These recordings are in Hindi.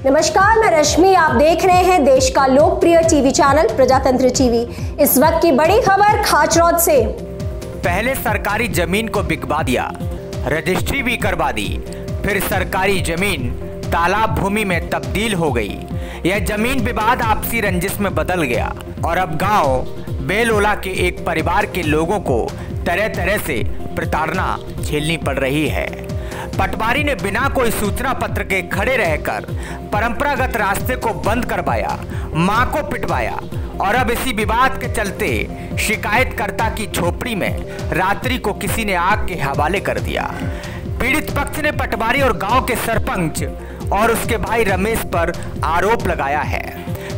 नमस्कार, मैं रश्मि। आप देख रहे हैं देश का लोकप्रिय टीवी चैनल प्रजातंत्र टीवी। इस वक्त की बड़ी खबर खाचरौद से। पहले सरकारी जमीन को बिकवा दिया, रजिस्ट्री भी करवा दी, फिर सरकारी जमीन तालाब भूमि में तब्दील हो गई। यह जमीन विवाद आपसी रंजिश में बदल गया और अब गांव बेलोला के एक परिवार के लोगों को तरह तरह से प्रताड़ना झेलनी पड़ रही है। पटवारी ने बिना कोई सूचना पत्र के खड़े रहकर परंपरागत रास्ते को बंद करवाया, मां को पिटवाया और अब इसी विवाद के चलते शिकायतकर्ता की झोपड़ी में रात्रि को किसी ने आग के हवाले कर दिया। पीड़ित पक्ष ने पटवारी और गांव के सरपंच और उसके भाई रमेश पर आरोप लगाया है।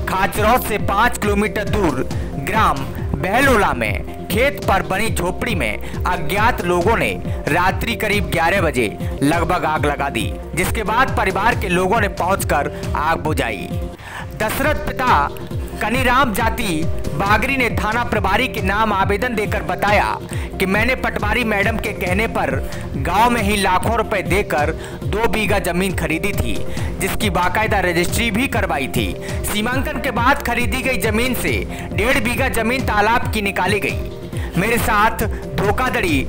खाचरौद से 5 किलोमीटर दूर ग्राम बेलोला में खेत पर बनी झोपड़ी में अज्ञात लोगों ने रात्रि करीब 11 बजे लगभग आग लगा दी, जिसके बाद परिवार के लोगों ने पहुंचकर आग बुझाई। दशरथ पिता कनीराम जाति बागरी ने थाना प्रभारी के नाम आवेदन देकर बताया कि मैंने पटवारी मैडम के कहने पर गांव में ही लाखों रुपए देकर 2 बीघा जमीन खरीदी थी, जिसकी बाकायदा रजिस्ट्री भी करवाई थी। सीमांकन के बाद खरीदी गई जमीन से 1.5 बीघा जमीन तालाब की निकाली गई। मेरे साथ धोखाधड़ी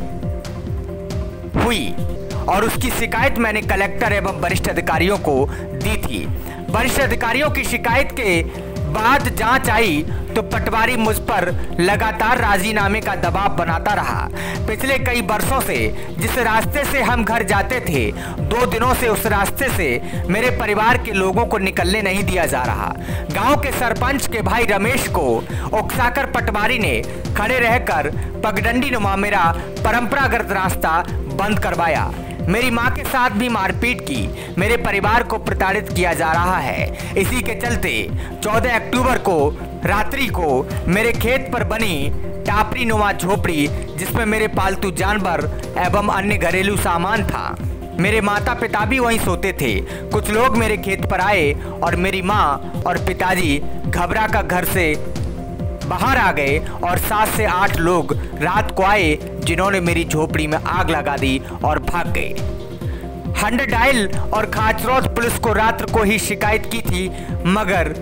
हुई और उसकी शिकायत मैंने कलेक्टर एवं वरिष्ठ अधिकारियों को दी थी। वरिष्ठ अधिकारियों की शिकायत के बाद जांच आई तो पटवारी मुझ पर लगातार राजीनामे का दबाव बनाता रहा। पिछले कई वर्षों से जिस रास्ते से हम घर जाते थे, 2 दिनों से उस रास्ते से मेरे परिवार के लोगों को निकलने नहीं दिया जा रहा। गांव के सरपंच के भाई रमेश को उकसाकर पटवारी ने खड़े रहकर पगडंडी नुमा मेरा परंपरागत रास्ता बंद करवाया। मेरी मां के साथ भी मारपीट की। मेरे परिवार को प्रताड़ित किया जा रहा है। इसी के चलते 14 अक्टूबर को रात्रि को मेरे खेत पर बनी टापरी नुमा झोपड़ी, जिसमें मेरे पालतू जानवर एवं अन्य घरेलू सामान था, मेरे माता पिता भी वहीं सोते थे। कुछ लोग मेरे खेत पर आए और मेरी मां और पिताजी घबरा कर घर से बाहर आ गए और 7 से 8 लोग रात को आए, जिन्होंने मेरी झोपड़ी में आग लगा दी और भाग गए। 100 डायल और खाचरौद पुलिस को रात्र को ही शिकायत की थी, मगर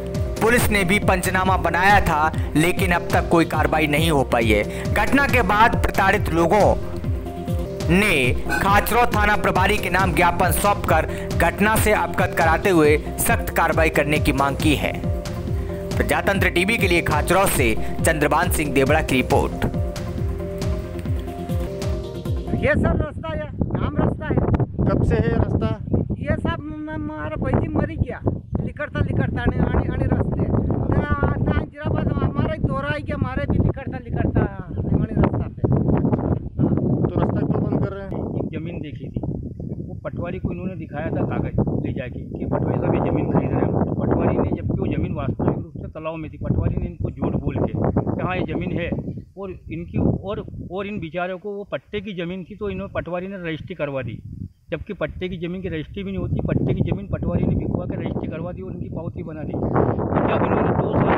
पुलिस ने भी पंचनामा बनाया था, लेकिन अब तक कोई कार्रवाई नहीं हो पाई है। घटना के बाद प्रताड़ित लोगों ने खाचरौद थाना प्रभारी के नाम ज्ञापन सौंपकर घटना से अवगत कराते हुए सख्त कार्रवाई करने की मांग की है। प्रजातंत्र टीवी के लिए खाचरौद से चंद्रभान सिंह देवड़ा की रिपोर्ट। ये सब रास्ता है, आम रास्ता है। कब से है रास्ता? ये सब हमारा पैसे मरी गया लिकड़ता आणि रास्ते जिराबाद हमारा दोरा है कि हमारे भी लिकड़ता हमारे रास्ता पे। तो रास्ता क्यों बंद कर रहे हैं? जमीन देखी थी, वो पटवारी को इन्होंने दिखाया था कागज ले जाके कि पटवारी साहब ये जमीन खरीद रहे हैं। तो पटवारी ने, जबकि वो जमीन वास्तविक रूप से तालाब में थी, पटवारी ने इनको झूठ बोल के कि हाँ ये ज़मीन है और इनकी और इन बेचारों को वो पट्टे की ज़मीन थी, तो इन्होंने पटवारी ने रजिस्ट्री करवा दी, जबकि पट्टे की ज़मीन की रजिस्ट्री भी नहीं होती। पट्टे की ज़मीन पटवारी ने बिकवा के रजिस्ट्री करवा दी और इनकी पावती बना दी। जब इन्होंने 2 साल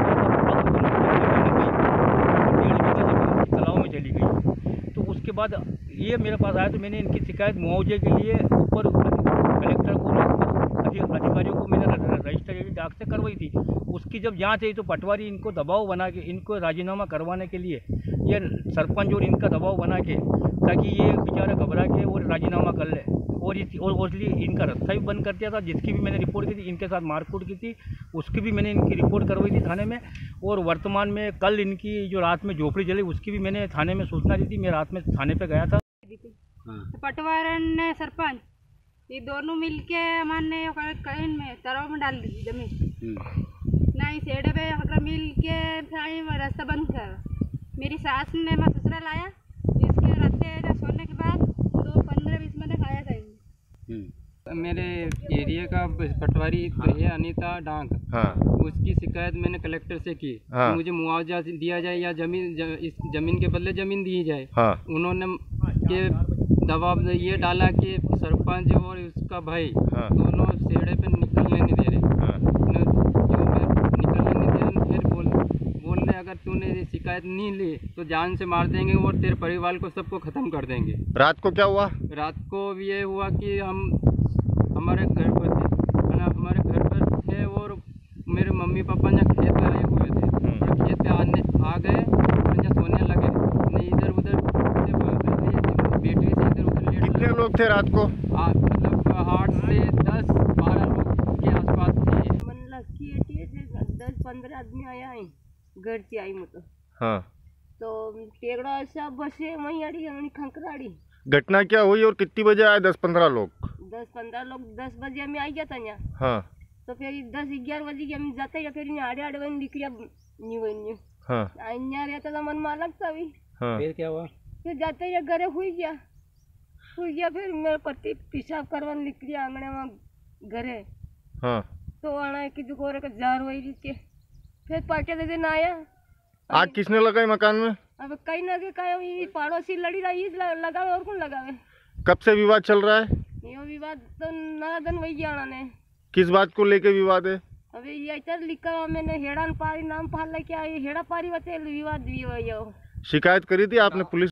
तालाब में चली गई, तो उसके बाद ये मेरे पास आया तो मैंने इनकी शिकायत मुआवजे के लिए ऊपर कलेक्टर को अधिकारियों को मैंने रजिस्टर डाक से करवाई थी। उसकी जब जांच आई तो पटवारी इनको दबाव बना के, इनको राजीनामा करवाने के लिए ये सरपंच और इनका दबाव बना के, ताकि ये बेचारा घबरा के और राजीनामा कर ले, और इसलिए इनका रास्ता भी बंद कर दिया था, जिसकी भी मैंने रिपोर्ट की थी। इनके साथ मारकूट की थी, उसकी भी मैंने इनकी रिपोर्ट करवाई थी थाने में। और वर्तमान में कल इनकी जो रात में झोपड़ी जली, उसकी भी मैंने थाने में सूचना दी थी। मैं रात में थाने पे गया था। पटवारी ने सरपंच ये दोनों मिलके हमारे कहीं में तालाब में डाल दी जमीन, नहीं सेड़े पे हकरा मिल के रास्ता बंद कर। मेरी सास ने मैं ससुराल आया, इसके रास्ते सोने के बाद 15-20 मिनट खाया था। मेरे एरिया का पटवारी है अनीता डांग, हाँ। उसकी शिकायत मैंने कलेक्टर से की। हाँ। मुझे मुआवजा दिया जाए या इस जमीन के बदले जमीन दी जाए। हाँ। उन्होंने के दबाव ये डाला कि सरपंच और उसका भाई, हाँ। दोनों सेड़े पे निकलने नहीं दे रहे। हाँ। निकलने नहीं दे रहे, फिर बोल रहे अगर तूने शिकायत नहीं ली तो जान से मार देंगे और तेरे परिवार को सबको खत्म कर देंगे। रात को क्या हुआ? रात को ये हुआ कि हम हमारे घर पर थे मम्मी पापा यहाँ खेत में रहे हुए थे और खेत पे आ गए और यहाँ सोने लगे, नहीं इधर उधर बेटे से इधर उधर लेट। कितने लोग थे रात को? मतलब 8 से 10-12 लोग के आसपास थे। मन लकी 10-15 आदमी आया है घर से आई मतलब। हाँ, तो टेगड़ा सब बसे वहीं अड़ी हमने खंकराड़ी। घटना क्या हुई और कितनी बजे आए 10-15 लोग? 10-15 लोग 10 बजे हमें आई गया था यहाँ। हाँ तो फिर 10-11 बजे के हम जाते या फिर आड़े आड़े बन निकलिया न्यू हाँ यहाँ रहता था मन में अलग था भी। हाँ। फिर क्या हुआ? फिर जाते या घरे हुई गया फिर मेरे पति पेशाब करवाने निकली आंगने में घरे। हाँ। तो आना कि दुकोरे का जार वही के फिर पाटे दे दिन आया। आग किसने लगाई मकान में? अब कहीं ना कहीं पड़ोसी लड़ी रही लगावे और कौन लगावे। कब से विवाद चल रहा है? ये विवाद तो नया दिन वही आना ने। किस बात को लेके विवाद है? अबे ये इधर लिखा मैंने हेड़ान पारी नाम फाल लेके आई हेड़ा पारी बचे विवाद भी हुआ। शिकायत करी थी आपने पुलिस